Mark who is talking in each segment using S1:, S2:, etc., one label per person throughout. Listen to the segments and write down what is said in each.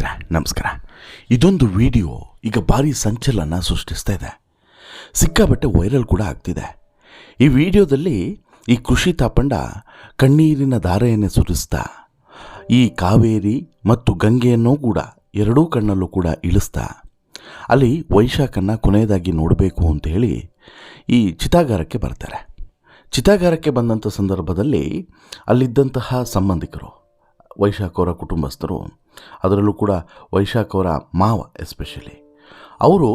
S1: ಸ್ನೇಹಿತರೆ ನಮಸ್ಕಾರ. ಇದೊಂದು ವಿಡಿಯೋ ಈಗ ಭಾರಿ ಸಂಚಲನ ಸೃಷ್ಟಿಸ್ತಾ ಇದೆ, ಸಿಕ್ಕಾಬಟ್ಟೆ ವೈರಲ್ ಕೂಡ ಆಗ್ತಿದೆ. ಈ ವಿಡಿಯೋದಲ್ಲಿ ಈ ಕೃಷಿ ತಾಪಂಡ ಕಣ್ಣೀರಿನ ಧಾರೆಯನ್ನು ಸುರಿಸ್ತಾ ಈ ಕಾವೇರಿ ಮತ್ತು ಗಂಗೆಯನ್ನು ಕೂಡ ಎರಡೂ ಕಣ್ಣಲ್ಲೂ ಕೂಡ ಇಳಿಸ್ತಾ ಅಲ್ಲಿ ವೈಶಾಖನ್ನು ಕೊನೆಯದಾಗಿ ನೋಡಬೇಕು ಅಂತೇಳಿ ಈ ಚಿತಾಗಾರಕ್ಕೆ ಬರ್ತಾರೆ. ಚಿತಾಗಾರಕ್ಕೆ ಬಂದಂಥ ಸಂದರ್ಭದಲ್ಲಿ ಅಲ್ಲಿದ್ದಂತಹ ಸಂಬಂಧಿಕರು, ವೈಶಾಖ್ ಅವರ ಕುಟುಂಬಸ್ಥರು, ಅದರಲ್ಲೂ ಕೂಡ ವೈಶಾಖ್ ಅವರ ಮಾವ ಎಸ್ಪೆಷಲಿ, ಅವರು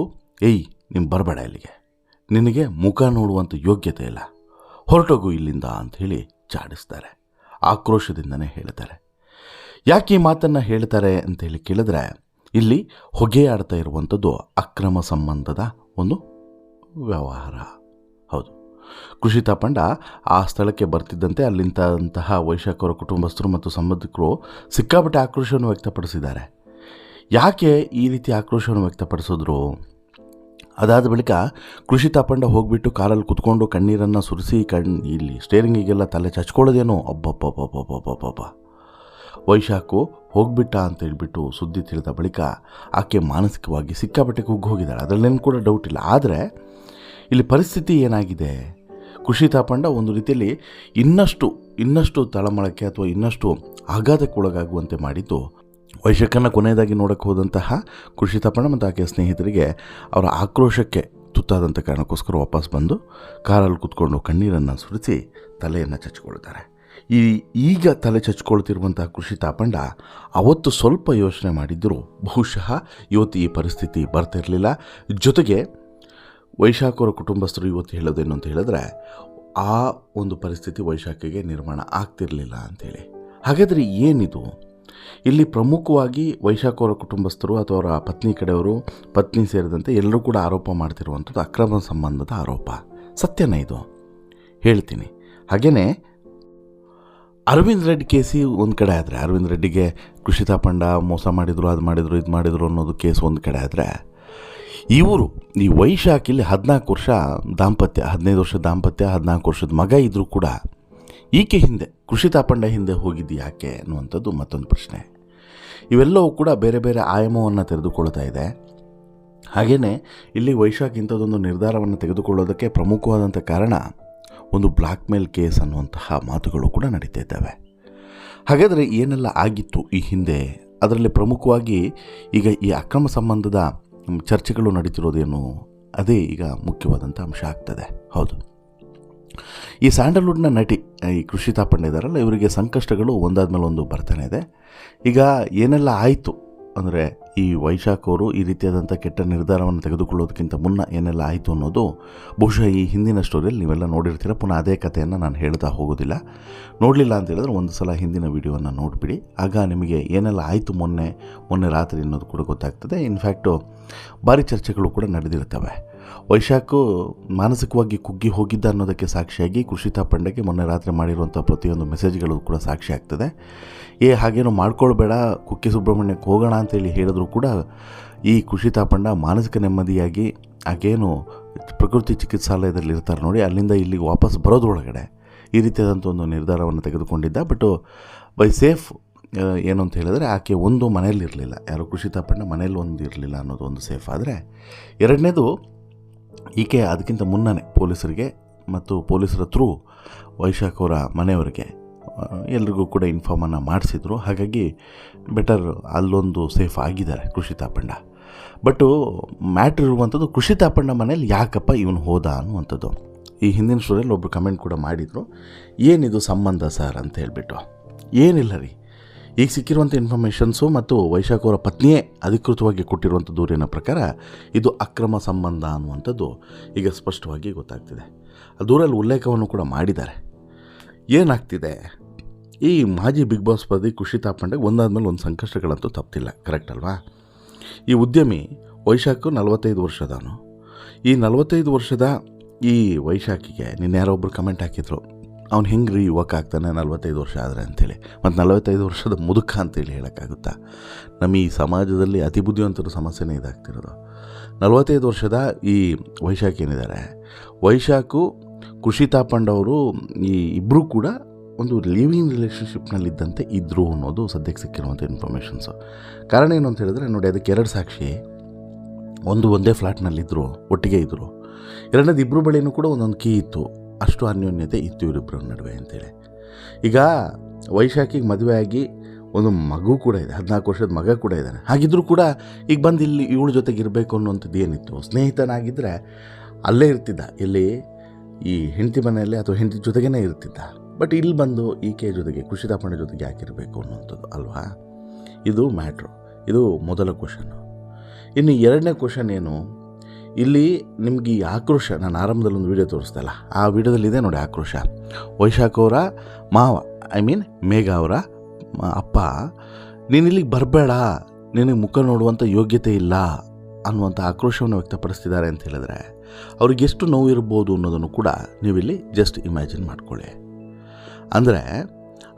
S1: ನೀನು ಬರಬೇಡ ಇಲ್ಲಿಗೆ, ನಿನಗೆ ಮುಖ ನೋಡುವಂಥ ಯೋಗ್ಯತೆ ಇಲ್ಲ, ಹೊರಟೋಗು ಇಲ್ಲಿಂದ ಅಂಥೇಳಿ ಚಾಡಿಸ್ತಾರೆ. ಆಕ್ರೋಶದಿಂದನೇ ಹೇಳ್ತಾರೆ. ಯಾಕೆ ಈ ಮಾತನ್ನು ಹೇಳ್ತಾರೆ ಅಂಥೇಳಿ ಕೇಳಿದ್ರೆ, ಇಲ್ಲಿ ಹೊಗೆಯಾಡ್ತಾ ಇರುವಂಥದ್ದು ಅಕ್ರಮ ಸಂಬಂಧದ ಒಂದು ವ್ಯವಹಾರ. ಹೌದು, ಕೃಷಿ ತಾಪಂಡ ಆ ಸ್ಥಳಕ್ಕೆ ಬರ್ತಿದ್ದಂತೆ ಅಲ್ಲಿಂತಹ ವೈಶಾಖ್ ಅವರ ಕುಟುಂಬಸ್ಥರು ಮತ್ತು ಸಂಬಂಧಿಕರು ಸಿಕ್ಕಾಪಟ್ಟೆ ಆಕ್ರೋಶವನ್ನು ವ್ಯಕ್ತಪಡಿಸಿದ್ದಾರೆ. ಯಾಕೆ ಈ ರೀತಿ ಆಕ್ರೋಶವನ್ನು ವ್ಯಕ್ತಪಡಿಸಿದ್ರು? ಅದಾದ ಬಳಿಕ ಕೃಷಿ ತಾಪಂಡ ಹೋಗಿಬಿಟ್ಟು ಕಾರಲ್ಲಿ ಕುತ್ಕೊಂಡು ಕಣ್ಣೀರನ್ನು ಸುರಿಸಿ ಇಲ್ಲಿ ಸ್ಟೇರಿಂಗಿಗೆಲ್ಲ ತಲೆ ಚಚ್ಕೊಳ್ಳೋದೇನೋ. ಅಬ್ಬಬ್ಬಬ್ಬಬ್ಬಬ್ಬಬ್ಬ, ವೈಶಾಖು ಹೋಗ್ಬಿಟ್ಟ ಅಂತ ಹೇಳ್ಬಿಟ್ಟು ಸುದ್ದಿ ತಿಳಿದ ಬಳಿಕ ಆಕೆ ಮಾನಸಿಕವಾಗಿ ಸಿಕ್ಕಾಪಟ್ಟೆ ಕುಗ್ಗಿ ಹೋಗಿದ್ದಾಳೆ, ಅದರಲ್ಲೇನು ಕೂಡ ಡೌಟ್ ಇಲ್ಲ. ಆದರೆ ಇಲ್ಲಿ ಪರಿಸ್ಥಿತಿ ಏನಾಗಿದೆ, ಕೃಷಿ ತಾಪಂಡ ಒಂದು ರೀತಿಯಲ್ಲಿ ಇನ್ನಷ್ಟು ತಳಮಳಕ್ಕೆ ಅಥವಾ ಇನ್ನಷ್ಟು ಆಘಾತಕ್ಕೆ ಒಳಗಾಗುವಂತೆ ಮಾಡಿದ್ದು ವೈಶಾಖನ ಕೊನೆಯದಾಗಿ ನೋಡಕ್ಕೆ ಹೋದಂತಹ ಕೃಷಿ ತಾಪಂಡ ಮತ್ತು ಆಕೆಯ ಸ್ನೇಹಿತರಿಗೆ ಅವರ ಆಕ್ರೋಶಕ್ಕೆ ತುತ್ತಾದಂಥ ಕಾರಣಕ್ಕೋಸ್ಕರ ವಾಪಸ್ ಬಂದು ಕಾರಲ್ಲಿ ಕೂತ್ಕೊಂಡು ಕಣ್ಣೀರನ್ನು ಸುರಿಸಿ ತಲೆಯನ್ನು ಚಚ್ಕೊಳ್ತಾರೆ. ಈಗ ತಲೆ ಚಚ್ಕೊಳ್ತಿರುವಂತಹ ಕೃಷಿ ತಾಪಂಡ ಅವತ್ತು ಸ್ವಲ್ಪ ಯೋಚನೆ ಮಾಡಿದ್ದರೂ ಬಹುಶಃ ಇವತ್ತು ಈ ಪರಿಸ್ಥಿತಿ ಬರ್ತಿರಲಿಲ್ಲ. ಜೊತೆಗೆ ವೈಶಾಖ್ ಅವರ ಕುಟುಂಬಸ್ಥರು ಇವತ್ತು ಹೇಳೋದೇನು ಅಂತ ಹೇಳಿದ್ರೆ, ಆ ಒಂದು ಪರಿಸ್ಥಿತಿ ವೈಶಾಖಿಗೆ ನಿರ್ಮಾಣ ಆಗ್ತಿರಲಿಲ್ಲ ಅಂಥೇಳಿ. ಹಾಗಾದರೆ ಏನಿದು? ಇಲ್ಲಿ ಪ್ರಮುಖವಾಗಿ ವೈಶಾಖ್ ಅವರ ಕುಟುಂಬಸ್ಥರು ಅಥವಾ ಅವರ ಪತ್ನಿ ಕಡೆಯವರು, ಪತ್ನಿ ಸೇರಿದಂತೆ ಎಲ್ಲರೂ ಕೂಡ ಆರೋಪ ಮಾಡ್ತಿರುವಂಥದ್ದು ಅಕ್ರಮ ಸಂಬಂಧದ ಆರೋಪ. ಸತ್ಯನೇ ಇದು? ಹೇಳ್ತೀನಿ. ಹಾಗೆಯೇ ಅರವಿಂದ್ ರೆಡ್ಡಿ ಕೇಸಿ ಒಂದು ಕಡೆ ಆದರೆ, ಅರವಿಂದ್ ರೆಡ್ಡಿಗೆ ಕೃಷಿ ತಾಪಂಡ ಮೋಸ ಮಾಡಿದರು, ಅದು ಮಾಡಿದರು ಅನ್ನೋದು ಕೇಸ್ ಒಂದು ಕಡೆ ಆದರೆ, ಇವರು ಈ ವೈಶಾಖ್ ಇಲ್ಲಿ 14 ವರ್ಷ ದಾಂಪತ್ಯ, 15 ವರ್ಷದ ದಾಂಪತ್ಯ, 14 ವರ್ಷದ ಮಗ ಇದ್ದರೂ ಕೂಡ ಈಕೆ ಹಿಂದೆ, ಕೃಷಿ ತಾಪಂಡ ಹಿಂದೆ ಹೋಗಿದ್ದು ಯಾಕೆ ಅನ್ನುವಂಥದ್ದು ಮತ್ತೊಂದು ಪ್ರಶ್ನೆ. ಇವೆಲ್ಲವೂ ಕೂಡ ಬೇರೆ ಬೇರೆ ಆಯಾಮವನ್ನು ತೆಗೆದುಕೊಳ್ತಾ ಇದೆ. ಹಾಗೆಯೇ ಇಲ್ಲಿ ವೈಶಾಖ್ ಇಂಥದ್ದೊಂದು ನಿರ್ಧಾರವನ್ನು ತೆಗೆದುಕೊಳ್ಳೋದಕ್ಕೆ ಪ್ರಮುಖವಾದಂಥ ಕಾರಣ ಒಂದು ಬ್ಲ್ಯಾಕ್ ಮೇಲ್ ಕೇಸ್ ಅನ್ನುವಂತಹ ಮಾತುಗಳು ಕೂಡ ನಡೀತಾ ಇದ್ದಾವೆ. ಹಾಗಾದರೆ ಏನೆಲ್ಲ ಆಗಿತ್ತು ಈ ಹಿಂದೆ? ಅದರಲ್ಲಿ ಪ್ರಮುಖವಾಗಿ ಈಗ ಈ ಅಕ್ರಮ ಸಂಬಂಧದ ಚರ್ಚೆಗಳು ನಡೀತಿರೋದೇನು, ಅದೇ ಈಗ ಮುಖ್ಯವಾದಂಥ ಅಂಶ ಆಗ್ತದೆ. ಹೌದು, ಈ ಸ್ಯಾಂಡಲ್ವುಡ್ನ ನಟಿ ಈ ಕೃಷಿ ತಾಪಂಡ ಇದ್ದಾರಲ್ಲ, ಇವರಿಗೆ ಸಂಕಷ್ಟಗಳು ಒಂದಾದ ಮೇಲೆ ಒಂದು ಬರ್ತಾನೆ ಇದೆ. ಈಗ ಏನೆಲ್ಲ ಆಯಿತು ಅಂದರೆ, ಈ ವೈಶಾಖ್ ಅವರು ಈ ರೀತಿಯಾದಂಥ ಕೆಟ್ಟ ನಿರ್ಧಾರವನ್ನು ತೆಗೆದುಕೊಳ್ಳೋದಕ್ಕಿಂತ ಮುನ್ನ ಏನೆಲ್ಲ ಆಯಿತು ಅನ್ನೋದು ಬಹುಶಃ ಈ ಹಿಂದಿನ ಸ್ಟೋರಿಯಲ್ಲಿ ನೀವೆಲ್ಲ ನೋಡಿರ್ತೀರ. ಪುನಃ ಅದೇ ಕಥೆಯನ್ನು ನಾನು ಹೇಳ್ತಾ ಹೋಗೋದಿಲ್ಲ. ನೋಡಲಿಲ್ಲ ಅಂತ ಹೇಳಿದ್ರೆ ಒಂದು ಸಲ ಹಿಂದಿನ ವಿಡಿಯೋವನ್ನು ನೋಡಿಬಿಡಿ, ಆಗ ನಿಮಗೆ ಏನೆಲ್ಲ ಆಯಿತು ಮೊನ್ನೆ ರಾತ್ರಿ ಅನ್ನೋದು ಕೂಡ ಗೊತ್ತಾಗ್ತದೆ. ಇನ್ಫ್ಯಾಕ್ಟು ಭಾರಿ ಚರ್ಚೆಗಳು ಕೂಡ ನಡೆದಿರ್ತವೆ. ವೈಶಾಖು ಮಾನಸಿಕವಾಗಿ ಕುಗ್ಗಿ ಹೋಗಿದ್ದ ಅನ್ನೋದಕ್ಕೆ ಸಾಕ್ಷಿಯಾಗಿ ಕೃಷಿ ತಾಪಂಡಗೆ ಮೊನ್ನೆ ರಾತ್ರಿ ಮಾಡಿರುವಂಥ ಪ್ರತಿಯೊಂದು ಮೆಸೇಜ್ಗಳು ಕೂಡ ಸಾಕ್ಷಿ ಆಗ್ತದೆ. ಹಾಗೇನೋ ಮಾಡ್ಕೊಳ್ಬೇಡ, ಕುಕ್ಕೆ ಸುಬ್ರಹ್ಮಣ್ಯಕ್ಕೆ ಹೋಗೋಣ ಅಂತೇಳಿ ಹೇಳಿದ್ರು ಕೂಡ ಈ ಕೃಷಿ ತಾಪಂಡ ಮಾನಸಿಕ ನೆಮ್ಮದಿಯಾಗಿ ಆಗೇನು ಪ್ರಕೃತಿ ಚಿಕಿತ್ಸಾಲಯದಲ್ಲಿ ಇರ್ತಾರೆ ನೋಡಿ, ಅಲ್ಲಿಂದ ಇಲ್ಲಿಗೆ ವಾಪಸ್ ಬರೋದ್ರೊಳಗಡೆ ಈ ರೀತಿಯಾದಂಥ ಒಂದು ನಿರ್ಧಾರವನ್ನು ತೆಗೆದುಕೊಂಡಿದ್ದ. ಬಟ್ಟು ಬೈ ಸೇಫ್ ಏನು ಅಂತ ಹೇಳಿದ್ರೆ, ಆಕೆ ಒಂದು ಮನೆಯಲ್ಲಿ ಇರಲಿಲ್ಲ, ಯಾರೋ ಕೃಷಿ ತಾಪಂಡ ಮನೇಲಿ ಒಂದು ಇರಲಿಲ್ಲ ಅನ್ನೋದು ಒಂದು ಸೇಫ್. ಆದರೆ ಎರಡನೇದು, ಈಕೆ ಅದಕ್ಕಿಂತ ಮುನ್ನನೇ ಪೊಲೀಸರಿಗೆ ಮತ್ತು ಪೊಲೀಸರ ಥ್ರೂ ವೈಶಾಖ್ ಅವರ ಮನೆಯವರಿಗೆ ಎಲ್ರಿಗೂ ಕೂಡ ಇನ್ಫಾರ್ಮನ್ನು ಮಾಡಿಸಿದ್ರು. ಹಾಗಾಗಿ ಬೆಟರ್ ಅಲ್ಲೊಂದು ಸೇಫ್ ಆಗಿದ್ದಾರೆ ಕೃಷಿ ತಾಪಂಡ. ಬಟ್ಟು ಮ್ಯಾಟ್ರ್ ಇರುವಂಥದ್ದು ಕೃಷಿ ತಾಪಂಡ ಮನೇಲಿ ಯಾಕಪ್ಪ ಇವನು ಹೋದ ಅನ್ನುವಂಥದ್ದು. ಈ ಹಿಂದಿನ ಸ್ಟೋರಿಯಲ್ಲಿ ಒಬ್ಬರು ಕಮೆಂಟ್ ಕೂಡ ಮಾಡಿದರು, ಏನಿದು ಸಂಬಂಧ ಸರ್ ಅಂತ ಹೇಳಿಬಿಟ್ಟು. ಏನಿಲ್ಲ ರೀ, ಈಗ ಸಿಕ್ಕಿರುವಂಥ ಇನ್ಫಾರ್ಮೇಷನ್ಸು ಮತ್ತು ವೈಶಾಖ್ ಅವರ ಪತ್ನಿಯೇ ಅಧಿಕೃತವಾಗಿ ಕೊಟ್ಟಿರುವಂಥ ದೂರಿನ ಪ್ರಕಾರ ಇದು ಅಕ್ರಮ ಸಂಬಂಧ ಅನ್ನುವಂಥದ್ದು ಈಗ ಸ್ಪಷ್ಟವಾಗಿ ಗೊತ್ತಾಗ್ತಿದೆ. ಆ ದೂರಲ್ಲಿ ಉಲ್ಲೇಖವನ್ನು ಕೂಡ ಮಾಡಿದ್ದಾರೆ. ಏನಾಗ್ತಿದೆ, ಈ ಮಾಜಿ ಬಿಗ್ ಬಾಸ್ ಸ್ಪರ್ಧಿ ಕೃಷಿ ತಾಪಂಡಗೆ ಒಂದಾದ್ಮೇಲೆ ಒಂದು ಸಂಕಷ್ಟಗಳಂತೂ ತಪ್ಪಿಲ್ಲ, ಕರೆಕ್ಟ್ ಅಲ್ವಾ? ಈ ಉದ್ಯಮಿ ವೈಶಾಖ್ 45 ವರ್ಷದವನು. ಈ 45 ವರ್ಷದ ಈ ವೈಶಾಖಿಗೆ ನಿನ್ನೆ ಯಾರೋ ಒಬ್ಬರು ಕಮೆಂಟ್ ಹಾಕಿದ್ರು, ಅವ್ನು ಹೆಂಗೆ ರೀ ಯುವಕ ಆಗ್ತಾನೆ 45 ವರ್ಷ ಆದರೆ ಅಂಥೇಳಿ, ಮತ್ತು 45 ವರ್ಷದ ಮುದುಕ ಅಂತೇಳಿ ಹೇಳೋಕ್ಕಾಗುತ್ತಾ? ನಮ್ಮ ಈ ಸಮಾಜದಲ್ಲಿ ಅತಿ ಬುದ್ಧಿವಂತರ ಸಮಸ್ಯೆನೇ ಇದಾಗ್ತಿರೋದು. 45 ವರ್ಷದ ಈ ವೈಶಾಖ್ ಏನಿದ್ದಾರೆ, ವೈಶಾಖು ಕೃಷಿ ತಾಪಂಡವರು ಈ ಇಬ್ಬರೂ ಕೂಡ ಒಂದು ಲಿವಿಂಗ್ ರಿಲೇಷನ್ಶಿಪ್ನಲ್ಲಿದ್ದಂತೆ ಇದ್ದರು ಅನ್ನೋದು ಸದ್ಯಕ್ಕೆ ಸಿಕ್ಕಿರುವಂಥ ಇನ್ಫಾರ್ಮೇಷನ್ಸು. ಕಾರಣ ಏನು ಅಂತ ಹೇಳಿದ್ರೆ ನೋಡಿ, ಅದಕ್ಕೆ 2 ಸಾಕ್ಷಿ. ಒಂದೇ ಫ್ಲ್ಯಾಟ್ನಲ್ಲಿದ್ದರು, ಒಟ್ಟಿಗೆ ಇದ್ದರು. ಎರಡನೇದು ಇಬ್ಬರು ಬಳಿನೂ ಕೂಡ ಒಂದೊಂದು ಕೀ ಇತ್ತು. ಅಷ್ಟು ಅನ್ಯೋನ್ಯತೆ ಇತ್ತು ಇವರಿಬ್ಬರ ನಡುವೆ ಅಂತೇಳಿ. ಈಗ ವೈಶಾಖಿಗೆ ಮದುವೆ ಆಗಿ ಒಂದು ಮಗು ಕೂಡ ಇದೆ, 14 ವರ್ಷದ ಮಗ ಕೂಡ ಇದ್ದಾನೆ. ಹಾಗಿದ್ರೂ ಕೂಡ ಈಗ ಬಂದು ಇಲ್ಲಿ ಇವಳ ಜೊತೆಗೆ ಇರಬೇಕು ಅನ್ನೋಂಥದ್ದು ಏನಿತ್ತು? ಸ್ನೇಹಿತನಾಗಿದ್ದರೆ ಅಲ್ಲೇ ಇರ್ತಿದ್ದ, ಇಲ್ಲಿ ಈ ಹೆಂಡತಿ ಮನೆಯಲ್ಲಿ ಅಥವಾ ಹೆಂಡತಿ ಜೊತೆಗೇ ಇರ್ತಿದ್ದ. ಬಟ್ ಇಲ್ಲಿ ಬಂದು ಈಕೆ ಜೊತೆಗೆ, ಖುಷಿ ತಾಪಣ್ಣ ಜೊತೆಗೆ ಯಾಕಿರಬೇಕು ಅನ್ನೋಂಥದ್ದು ಅಲ್ವಾ? ಇದು ಮ್ಯಾಟ್ರು. ಇದು ಮೊದಲ ಕ್ವಶನ್ನು. ಇನ್ನು ಎರಡನೇ ಕ್ವಶನ್ ಏನು, ಇಲ್ಲಿ ನಿಮ್ಗೆ ಈ ಆಕ್ರೋಶ, ನಾನು ಆರಂಭದಲ್ಲಿ ಒಂದು ವೀಡಿಯೋ ತೋರಿಸ್ದಲ್ಲ, ಆ ವಿಡಿಯೋದಲ್ಲಿದೆ ನೋಡಿ ಆಕ್ರೋಶ. ವೈಶಾಖ್ ಅವರ ಮಾವ, ಮೇಘ ಅವರ ಅಪ್ಪ, ನೀನು ಇಲ್ಲಿಗೆ ಬರಬೇಡ, ನಿನಗೆ ಮುಖ ನೋಡುವಂಥ ಯೋಗ್ಯತೆ ಇಲ್ಲ ಅನ್ನುವಂಥ ಆಕ್ರೋಶವನ್ನು ವ್ಯಕ್ತಪಡಿಸ್ತಿದ್ದಾರೆ ಅಂತ ಹೇಳಿದ್ರೆ ಅವ್ರಿಗೆ ಎಷ್ಟು ನೋವು ಇರ್ಬೋದು ಅನ್ನೋದನ್ನು ಕೂಡ ನೀವಿಲ್ಲಿ ಜಸ್ಟ್ ಇಮ್ಯಾಜಿನ್ ಮಾಡ್ಕೊಳ್ಳಿ. ಅಂದರೆ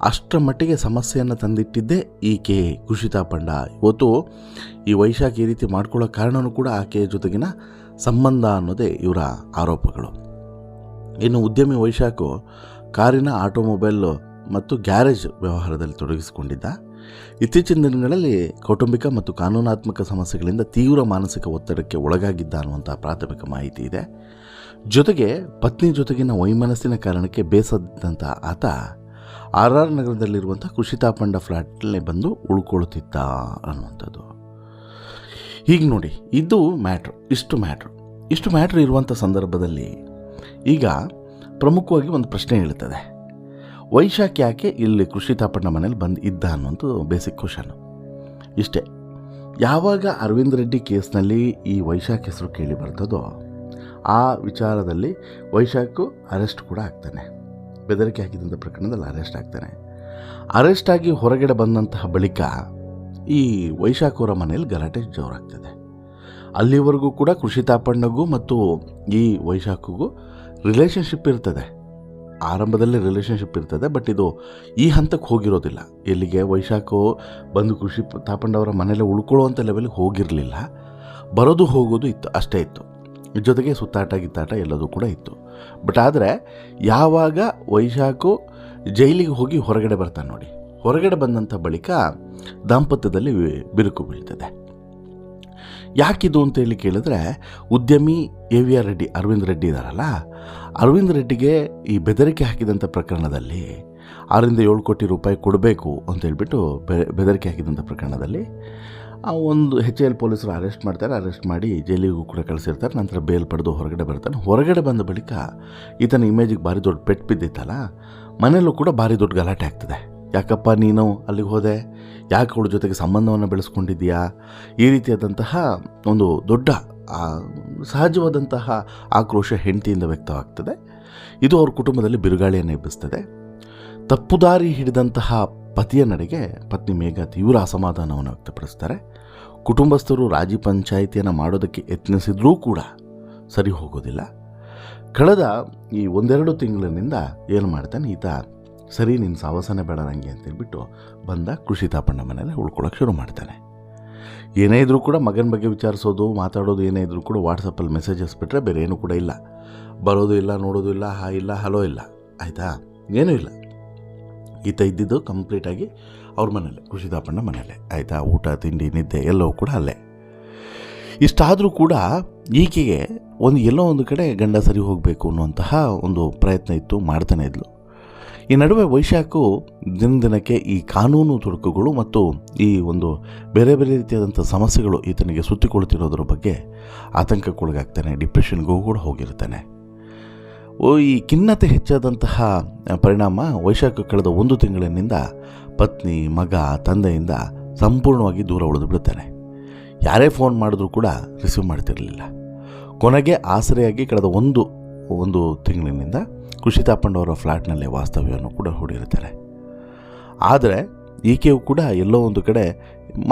S1: ಅಷ್ಟರ ಮಟ್ಟಿಗೆ ಸಮಸ್ಯೆಯನ್ನು ತಂದಿಟ್ಟಿದ್ದೇ ಈಕೆ ಖುಷಿ ತಾಪಂಡ. ಇವತ್ತು ಈ ವೈಶಾಖ್ ಈ ರೀತಿ ಮಾಡ್ಕೊಳ್ಳೋ ಕಾರಣವೂ ಕೂಡ ಆಕೆಯ ಜೊತೆಗಿನ ಸಂಬಂಧ ಅನ್ನೋದೇ ಇವರ ಆರೋಪಗಳು. ಇನ್ನು ಉದ್ಯಮಿ ವೈಶಾಖ್ ಕಾರಿನ ಆಟೋಮೊಬೈಲ್ ಮತ್ತು ಗ್ಯಾರೇಜ್ ವ್ಯವಹಾರದಲ್ಲಿ ತೊಡಗಿಸಿಕೊಂಡಿದ್ದ. ಇತ್ತೀಚಿನ ದಿನಗಳಲ್ಲಿ ಕೌಟುಂಬಿಕ ಮತ್ತು ಕಾನೂನಾತ್ಮಕ ಸಮಸ್ಯೆಗಳಿಂದ ತೀವ್ರ ಮಾನಸಿಕ ಒತ್ತಡಕ್ಕೆ ಒಳಗಾಗಿದ್ದ ಅನ್ನುವಂಥ ಪ್ರಾಥಮಿಕ ಮಾಹಿತಿ ಇದೆ. ಜೊತೆಗೆ ಪತ್ನಿ ಜೊತೆಗಿನ ವೈಮನಸ್ಸಿನ ಕಾರಣಕ್ಕೆ ಬೇಸದ್ದಂಥ ಆತ RR ನಗರದಲ್ಲಿರುವಂಥ ಖುಷಿ ತಾಪಂಡ ಫ್ಲ್ಯಾಟ್ನಲ್ಲಿ ಬಂದು ಉಳ್ಕೊಳ್ತಿದ್ದ ಅನ್ನುವಂಥದ್ದು. ಹೀಗೆ ನೋಡಿ, ಇದು ಮ್ಯಾಟ್ರು. ಇಷ್ಟು ಮ್ಯಾಟ್ರ್ ಇರುವಂಥ ಸಂದರ್ಭದಲ್ಲಿ ಈಗ ಪ್ರಮುಖವಾಗಿ ಒಂದು ಪ್ರಶ್ನೆ ಹೇಳ್ತದೆ, ವೈಶಾಖ್ ಯಾಕೆ ಇಲ್ಲಿ ಖುಷಿ ತಾಪಣ್ಣ ಮನೇಲಿ ಬಂದು ಇದ್ದ ಅನ್ನೋದು ಬೇಸಿಕ್ ಕ್ವಶನ್. ಇಷ್ಟೇ. ಯಾವಾಗ ಅರವಿಂದ್ ರೆಡ್ಡಿ ಕೇಸ್ನಲ್ಲಿ ಈ ವೈಶಾಖ್ ಹೆಸರು ಕೇಳಿ ಬರ್ತದೋ ಆ ವಿಚಾರದಲ್ಲಿ ವೈಶಾಖ್ ಅರೆಸ್ಟ್ ಕೂಡ ಆಗ್ತಾನೆ. ಬೆದರಿಕೆ ಹಾಕಿದಂಥ ಪ್ರಕರಣದಲ್ಲಿ ಅರೆಸ್ಟ್ ಆಗ್ತಾನೆ. ಅರೆಸ್ಟ್ ಆಗಿ ಹೊರಗಡೆ ಬಂದಂತಹ ಬಳಿಕ ಈ ವೈಶಾಖ್ ಅವರ ಮನೇಲಿ ಗಲಾಟೆ ಜೋರಾಗ್ತದೆ. ಅಲ್ಲಿವರೆಗೂ ಕೂಡ ಖುಷಿ ತಾಪಣ್ಣಗೂ ಮತ್ತು ಈ ವೈಶಾಖಿಗೂ ರಿಲೇಷನ್ಶಿಪ್ ಇರ್ತದೆ. ಆರಂಭದಲ್ಲಿ ರಿಲೇಷನ್ಶಿಪ್ ಇರ್ತದೆ, ಬಟ್ ಇದು ಈ ಹಂತಕ್ಕೆ ಹೋಗಿರೋದಿಲ್ಲ. ಎಲ್ಲಿಗೆ ವೈಶಾಖ್ ಬಂದು ಖುಷಿ ತಾಪಂಡವರ ಮನೇಲೆ ಉಳ್ಕೊಳ್ಳುವಂಥ ಲೆವೆಲ್ಗೆ ಹೋಗಿರಲಿಲ್ಲ. ಬರೋದು ಹೋಗೋದು ಇತ್ತು, ಅಷ್ಟೇ ಇತ್ತು. ಜೊತೆಗೆ ಸುತ್ತಾಟ ಗಿತ್ತಾಟ ಎಲ್ಲದೂ ಕೂಡ ಇತ್ತು. ಬಟ್ ಆದರೆ ಯಾವಾಗ ವೈಶಾಖ್ ಜೈಲಿಗೆ ಹೋಗಿ ಹೊರಗಡೆ ಬರ್ತಾನೆ ನೋಡಿ, ಹೊರಗಡೆ ಬಂದಂಥ ಬಳಿಕ ದಾಂಪತ್ಯದಲ್ಲಿ ಬಿರುಕು ಬೀಳ್ತದೆ. ಯಾಕಿದು ಅಂತೇಳಿ ಕೇಳಿದ್ರೆ, ಉದ್ಯಮಿ AVR ರೆಡ್ಡಿ, ಅರವಿಂದ್ ರೆಡ್ಡಿ ಇದ್ದಾರಲ್ಲ, ಅರವಿಂದ್ ರೆಡ್ಡಿಗೆ ಈ ಬೆದರಿಕೆ ಹಾಕಿದಂಥ ಪ್ರಕರಣದಲ್ಲಿ 6 ರಿಂದ 7 ಕೋಟಿ ರೂಪಾಯಿ ಕೊಡಬೇಕು ಅಂತೇಳ್ಬಿಟ್ಟು ಬೆದರಿಕೆ ಹಾಕಿದಂಥ ಪ್ರಕರಣದಲ್ಲಿ ಒಂದು HAL ಪೊಲೀಸರು ಅರೆಸ್ಟ್ ಮಾಡ್ತಾರೆ. ಅರೆಸ್ಟ್ ಮಾಡಿ ಜೈಲಿಗೂ ಕೂಡ ಕಳಿಸಿರ್ತಾರೆ. ನಂತರ ಬೇಲ್ ಪಡೆದು ಹೊರಗಡೆ ಬರ್ತಾನೆ. ಹೊರಗಡೆ ಬಂದ ಬಳಿಕ ಈತನ ಇಮೇಜಿಗೆ ಭಾರಿ ದೊಡ್ಡ ಪೆಟ್ಟು ಬಿದ್ದಿತ್ತಲ್ಲ, ಮನೆಯಲ್ಲೂ ಕೂಡ ಭಾರಿ ದೊಡ್ಡ ಗಲಾಟೆ ಆಗ್ತದೆ. ಯಾಕಪ್ಪ ನೀನು ಅಲ್ಲಿಗೆ ಹೋದೆ, ಯಾಕೆ ಅವಳ ಜೊತೆಗೆ ಸಂಬಂಧವನ್ನು ಬೆಳೆಸ್ಕೊಂಡಿದ್ದೀಯಾ, ಈ ರೀತಿಯಾದಂತಹ ಒಂದು ದೊಡ್ಡ ಸಹಜವಾದಂತಹ ಆಕ್ರೋಶ ಹೆಂಡತಿಯಿಂದ ವ್ಯಕ್ತವಾಗ್ತದೆ. ಇದು ಅವ್ರ ಕುಟುಂಬದಲ್ಲಿ ಬಿರುಗಾಳಿಯನ್ನು ಎಬ್ಬಿಸ್ತದೆ. ತಪ್ಪುದಾರಿ ಹಿಡಿದಂತಹ ಪತಿಯ ನಡೆಗೆ ಪತ್ನಿ ಮೇಘ ತೀವ್ರ ಅಸಮಾಧಾನವನ್ನು ವ್ಯಕ್ತಪಡಿಸ್ತಾರೆ. ಕುಟುಂಬಸ್ಥರು ರಾಜಿ ಪಂಚಾಯಿತಿಯನ್ನು ಮಾಡೋದಕ್ಕೆ ಯತ್ನಿಸಿದ್ರೂ ಕೂಡ ಸರಿ ಹೋಗೋದಿಲ್ಲ. ಕಳೆದ ಈ 1-2 ತಿಂಗಳಿನಿಂದ ಏನು ಮಾಡ್ತಾನೆ ಈತ, ಸರಿ ನೀನು ಸಾವಸನೆ ಬೇಡ ನನಗೆ ಅಂತೇಳ್ಬಿಟ್ಟು ಬಂದ ಖುಷಿ ತಾಪಣ್ಣ ಮನೇಲಿ ಉಳ್ಕೊಳ್ಳೋಕೆ ಶುರು ಮಾಡ್ತಾನೆ. ಏನೇ ಇದ್ರೂ ಕೂಡ ಮಗನ ಬಗ್ಗೆ ವಿಚಾರಿಸೋದು, ಮಾತಾಡೋದು ಏನೇ ಇದ್ರೂ ಕೂಡ ವಾಟ್ಸಪ್ಪಲ್ಲಿ ಮೆಸೇಜಸ್ ಬಿಟ್ಟರೆ ಬೇರೆ ಏನೂ ಕೂಡ ಇಲ್ಲ. ಬರೋದು ಇಲ್ಲ, ನೋಡೋದು ಇಲ್ಲ, ಹಾಯ್ ಇಲ್ಲ, ಹಲೋ ಇಲ್ಲ, ಆಯಿತಾ, ಏನೂ ಇಲ್ಲ. ಈತ ಇದ್ದಿದ್ದು ಕಂಪ್ಲೀಟಾಗಿ ಅವ್ರ ಮನೇಲೆ, ಖುಷಿ ತಾಪಣ್ಣ ಮನೇಲೆ, ಆಯಿತಾ. ಊಟ ತಿಂಡಿ ನಿದ್ದೆ ಎಲ್ಲವೂ ಕೂಡ ಅಲ್ಲೇ. ಇಷ್ಟಾದರೂ ಕೂಡ ಈಕೆಗೆ ಎಲ್ಲೋ ಒಂದು ಕಡೆ ಗಂಡ ಸರಿ ಹೋಗಬೇಕು ಅನ್ನುವಂತಹ ಒಂದು ಪ್ರಯತ್ನ ಇತ್ತು, ಮಾಡ್ತಾನೆ ಇದ್ಲು. ಈ ನಡುವೆ ವೈಶಾಖು ದಿನದಿನಕ್ಕೆ ಈ ಕಾನೂನು ತೊಡಕುಗಳು ಮತ್ತು ಈ ಒಂದು ಬೇರೆ ಬೇರೆ ರೀತಿಯಾದಂಥ ಸಮಸ್ಯೆಗಳು ಈತನಿಗೆ ಸುತ್ತಿಕೊಳ್ತಿರೋದ್ರ ಬಗ್ಗೆ ಆತಂಕಕ್ಕೊಳಗಾಗ್ತಾನೆ. ಡಿಪ್ರೆಷನ್ಗೂ ಕೂಡ ಹೋಗಿರ್ತಾನೆ. ಈ ಖಿನ್ನತೆ ಹೆಚ್ಚಾದಂತಹ ಪರಿಣಾಮ ವೈಶಾಖ ಕಳೆದ 1 ತಿಂಗಳಿನಿಂದ ಪತ್ನಿ, ಮಗ, ತಂದೆಯಿಂದ ಸಂಪೂರ್ಣವಾಗಿ ದೂರ ಉಳಿದು ಬಿಡುತ್ತಾನೆ. ಯಾರೇ ಫೋನ್ ಮಾಡಿದ್ರೂ ಕೂಡ ರಿಸೀವ್ ಮಾಡ್ತಿರಲಿಲ್ಲ. ಕೊನೆಗೆ ಆಸರೆಯಾಗಿ ಕಳೆದ ಒಂದು ತಿಂಗಳಿನಿಂದ ಖುಷಿ ತಾಪಂಡವರ ಫ್ಲ್ಯಾಟ್ನಲ್ಲೇ ವಾಸ್ತವ್ಯವನ್ನು ಕೂಡ ಹೂಡಿರ್ತಾರೆ. ಆದರೆ ಈಕೆಯೂ ಕೂಡ ಎಲ್ಲೋ ಒಂದು ಕಡೆ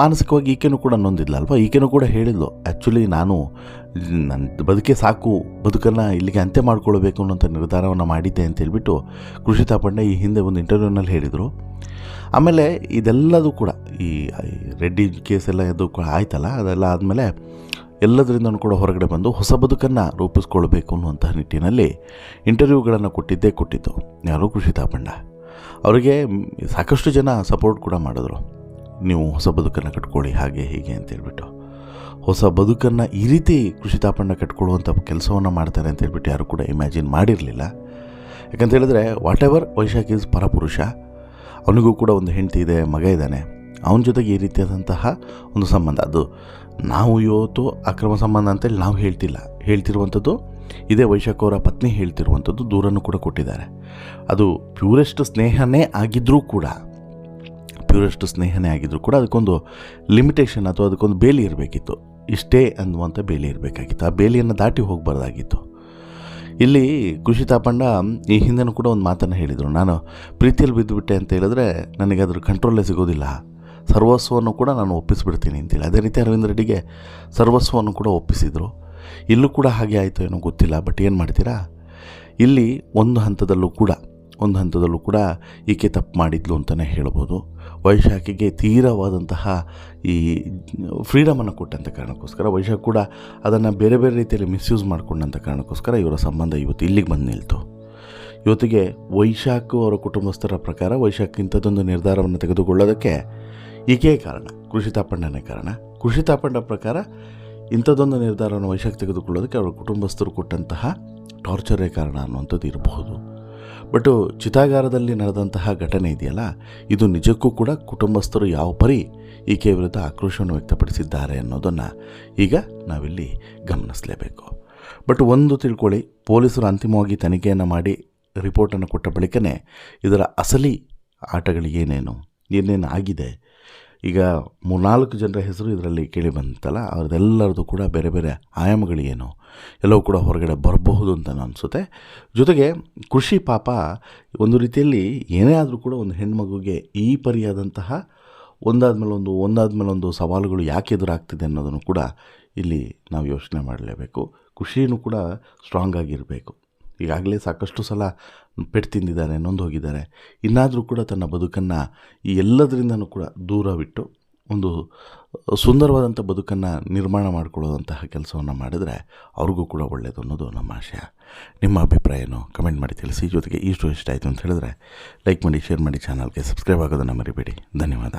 S1: ಮಾನಸಿಕವಾಗಿ ಈಕೆನೂ ಕೂಡ ನೊಂದಿಲ್ಲ ಅಲ್ವಾ. ಈಕೆನೂ ಕೂಡ ಹೇಳಿದ್ಲು, ಆ್ಯಕ್ಚುಲಿ ನಾನು ನನ್ನ ಬದುಕೆ ಸಾಕು, ಬದುಕನ್ನು ಇಲ್ಲಿಗೆ ಅಂತ್ಯ ಮಾಡ್ಕೊಳ್ಬೇಕು ಅನ್ನೋಂಥ ನಿರ್ಧಾರವನ್ನು ಮಾಡಿದ್ದೆ ಅಂತೇಳ್ಬಿಟ್ಟು ಖುಷಿ ತಾಪಂಡ ಈ ಹಿಂದೆ ಒಂದು ಇಂಟರ್ವ್ಯೂನಲ್ಲಿ ಹೇಳಿದರು. ಆಮೇಲೆ ಇದೆಲ್ಲದೂ ಕೂಡ ಈ ರೆಡ್ಡಿ ಕೇಸೆಲ್ಲ ಇದು ಆಯ್ತಲ್ಲ, ಅದೆಲ್ಲ ಆದಮೇಲೆ ಎಲ್ಲದರಿಂದನೂ ಕೂಡ ಹೊರಗಡೆ ಬಂದು ಹೊಸ ಬದುಕನ್ನು ರೂಪಿಸ್ಕೊಳ್ಬೇಕು ಅನ್ನುವಂತಹ ನಿಟ್ಟಿನಲ್ಲಿ ಇಂಟರ್ವ್ಯೂಗಳನ್ನು ಕೊಟ್ಟಿದ್ದು ಯಾರು, ಖುಷಿ ತಾಪಂಡ. ಅವರಿಗೆ ಸಾಕಷ್ಟು ಜನ ಸಪೋರ್ಟ್ ಕೂಡ ಮಾಡಿದ್ರು, ನೀವು ಹೊಸ ಬದುಕನ್ನು ಕಟ್ಕೊಳ್ಳಿ ಹಾಗೆ ಹೀಗೆ ಅಂತೇಳ್ಬಿಟ್ಟು. ಹೊಸ ಬದುಕನ್ನು ಈ ರೀತಿ ಕೃಷಿ ತಾಪಣ್ಣ ಕಟ್ಕೊಳ್ಳುವಂಥ ಕೆಲಸವನ್ನು ಮಾಡ್ತಾರೆ ಅಂತೇಳ್ಬಿಟ್ಟು ಯಾರು ಕೂಡ ಇಮ್ಯಾಜಿನ್ ಮಾಡಿರಲಿಲ್ಲ. ಯಾಕಂತ ಹೇಳಿದ್ರೆ ವಾಟ್ ಎವರ್ ವೈಶಾಖ್ ಈಸ್ ಪರಪುರುಷ, ಅವನಿಗೂ ಕೂಡ ಒಂದು ಹೆಂಡತಿ ಇದೆ, ಮಗ ಇದ್ದಾನೆ. ಅವನ ಜೊತೆಗೆ ಈ ರೀತಿಯಾದಂತಹ ಒಂದು ಸಂಬಂಧ, ಅದು ನಾವು ಇವತ್ತು ಅಕ್ರಮ ಸಂಬಂಧ ಅಂತೇಳಿ ನಾವು ಹೇಳ್ತಿರುವಂಥದ್ದು ಇದೇ ವೈಶಾಖ್ ಅವರ ಪತ್ನಿ ಹೇಳ್ತಿರುವಂಥದ್ದು, ದೂರನ್ನು ಕೂಡ ಕೊಟ್ಟಿದ್ದಾರೆ. ಅದು ಪ್ಯೂರೆಸ್ಟ್ ಸ್ನೇಹನೇ ಆಗಿದ್ದರೂ ಕೂಡ ಅದಕ್ಕೊಂದು ಲಿಮಿಟೇಷನ್ ಅಥವಾ ಅದಕ್ಕೊಂದು ಬೇಲಿ ಇರಬೇಕಿತ್ತು. ಇಷ್ಟೇ ಅನ್ನುವಂಥ ಬೇಲಿ ಇರಬೇಕಾಗಿತ್ತು, ಆ ಬೇಲಿಯನ್ನು ದಾಟಿ ಹೋಗಬಾರ್ದಾಗಿತ್ತು. ಇಲ್ಲಿ ಕೃಷಿ ತಾಪಣ್ಣ ಈ ಹಿಂದೆನೂ ಕೂಡ ಒಂದು ಮಾತನ್ನು ಹೇಳಿದರು, ನಾನು ಪ್ರೀತಿಯಲ್ಲಿ ಬಿದ್ದುಬಿಟ್ಟೆ ಅಂತ ಹೇಳಿದ್ರೆ ನನಗೆ ಅದ್ರ ಕಂಟ್ರೋಲೇ ಸಿಗೋದಿಲ್ಲ, ಸರ್ವಸ್ವವನ್ನು ಕೂಡ ನಾನು ಒಪ್ಪಿಸ್ಬಿಡ್ತೀನಿ ಅಂತೇಳಿ. ಅದೇ ರೀತಿ ಅರವಿಂದ್ ರೆಡ್ಡಿಗೆ ಸರ್ವಸ್ವವನ್ನು ಕೂಡ ಒಪ್ಪಿಸಿದರು. ಇಲ್ಲೂ ಕೂಡ ಹಾಗೆ ಆಯಿತು ಏನೋ ಗೊತ್ತಿಲ್ಲ. ಬಟ್ ಏನು ಮಾಡ್ತೀರಾ, ಇಲ್ಲಿ ಒಂದು ಹಂತದಲ್ಲೂ ಕೂಡ ಈಕೆ ತಪ್ಪು ಮಾಡಿದ್ಲು ಅಂತಲೇ ಹೇಳ್ಬೋದು. ವೈಶಾಖಿಗೆ ತೀವ್ರವಾದಂತಹ ಈ ಫ್ರೀಡಮನ್ನು ಕೊಟ್ಟಂಥ ಕಾರಣಕ್ಕೋಸ್ಕರ, ವೈಶಾಖ್ ಕೂಡ ಅದನ್ನು ಬೇರೆ ಬೇರೆ ರೀತಿಯಲ್ಲಿ ಮಿಸ್ಯೂಸ್ ಮಾಡಿಕೊಂಡಂಥ ಕಾರಣಕ್ಕೋಸ್ಕರ ಇವರ ಸಂಬಂಧ ಇವತ್ತು ಇಲ್ಲಿಗೆ ಬಂದು ನಿಲ್ತು. ಇವತ್ತಿಗೆ ವೈಶಾಖ್ ಅವರ ಕುಟುಂಬಸ್ಥರ ಪ್ರಕಾರ ವೈಶಾಖ್ ಇಂಥದ್ದೊಂದು ನಿರ್ಧಾರವನ್ನು ತೆಗೆದುಕೊಳ್ಳೋದಕ್ಕೆ ಈಕೆ ಕಾರಣ, ಕೃಷಿ ತಾಪಣ್ಣನೇ ಕಾರಣ. ಕೃಷಿ ತಾಪಣ್ಣ ಪ್ರಕಾರ ಇಂಥದ್ದೊಂದು ನಿರ್ಧಾರವನ್ನು ವೈಶಾಖ್ ತೆಗೆದುಕೊಳ್ಳೋದಕ್ಕೆ ಅವರ ಕುಟುಂಬಸ್ಥರು ಕೊಟ್ಟಂತಹ ಟಾರ್ಚರೇ ಕಾರಣ ಅನ್ನುವಂಥದ್ದು ಇರಬಹುದು. ಬಟ್ ಚಿತಾಗಾರದಲ್ಲಿ ನಡೆದಂತಹ ಘಟನೆ ಇದೆಯಲ್ಲ, ಇದು ನಿಜಕ್ಕೂ ಕೂಡ ಕುಟುಂಬಸ್ಥರು ಯಾವ ಪರಿ ಈಕೆ ವಿರುದ್ಧ ಆಕ್ರೋಶವನ್ನು ವ್ಯಕ್ತಪಡಿಸಿದ್ದಾರೆ ಅನ್ನೋದನ್ನು ಈಗ ನಾವಿಲ್ಲಿ ಗಮನಿಸಲೇಬೇಕು. ಬಟ್ ಒಂದು ತಿಳ್ಕೊಳ್ಳಿ, ಪೊಲೀಸರು ಅಂತಿಮವಾಗಿ ತನಿಖೆಯನ್ನು ಮಾಡಿ ರಿಪೋರ್ಟನ್ನು ಕೊಟ್ಟ ಬಳಿಕನೇ ಇದರ ಅಸಲಿ ಆಟಗಳು ಏನೇನು ಆಗಿದೆ, ಈಗ 3-4 ಜನರ ಹೆಸರು ಇದರಲ್ಲಿ ಕೇಳಿ ಬಂತಲ್ಲ, ಅವ್ರದ್ದೆಲ್ಲರದು ಕೂಡ ಬೇರೆ ಬೇರೆ ಆಯಾಮಗಳು ಏನು ಎಲ್ಲವೂ ಕೂಡ ಹೊರಗಡೆ ಬರಬಹುದು ಅಂತ ಅನಿಸುತ್ತೆ. ಜೊತೆಗೆ ಕೃಷಿ ಪಾಪ ಒಂದು ರೀತಿಯಲ್ಲಿ ಏನೇ ಆದರೂ ಕೂಡ ಒಂದು ಹೆಣ್ಮಗುಗೆ ಈ ಪರಿಯಾದಂತಹ ಒಂದಾದ್ಮೇಲೆ ಒಂದು ಸವಾಲುಗಳು ಯಾಕೆ ಎದುರಾಗ್ತಿದೆ ಅನ್ನೋದನ್ನು ಕೂಡ ಇಲ್ಲಿ ನಾವು ಯೋಚನೆ ಮಾಡಲೇಬೇಕು. ಕೃಷಿನೂ ಕೂಡ ಸ್ಟ್ರಾಂಗ್ ಆಗಿರಬೇಕು. ಈಗಾಗಲೇ ಸಾಕಷ್ಟು ಸಲ ಪೆಟ್ಟು ತಿಂದಿದ್ದಾರೆ, ನೊಂದು ಹೋಗಿದ್ದಾರೆ. ಇನ್ನಾದರೂ ಕೂಡ ತನ್ನ ಬದುಕನ್ನು ಈ ಎಲ್ಲದರಿಂದನೂ ಕೂಡ ದೂರವಿಟ್ಟು ಒಂದು ಸುಂದರವಾದಂಥ ಬದುಕನ್ನು ನಿರ್ಮಾಣ ಮಾಡಿಕೊಳ್ಳುವಂತಹ ಕೆಲಸವನ್ನು ಮಾಡಿದರೆ ಅವ್ರಿಗೂ ಕೂಡ ಒಳ್ಳೆಯದು ಅನ್ನೋದು ನಮ್ಮ ಆಶಯ. ನಿಮ್ಮ ಅಭಿಪ್ರಾಯನೂ ಕಮೆಂಟ್ ಮಾಡಿ ತಿಳಿಸಿ. ಜೊತೆಗೆ ಇಷ್ಟ ಆಯಿತು ಅಂತ ಹೇಳಿದ್ರೆ ಲೈಕ್ ಮಾಡಿ, ಶೇರ್ ಮಾಡಿ, ಚಾನಲ್ಗೆ ಸಬ್ಸ್ಕ್ರೈಬ್ ಆಗೋದನ್ನು ಮರಿಬೇಡಿ. ಧನ್ಯವಾದ.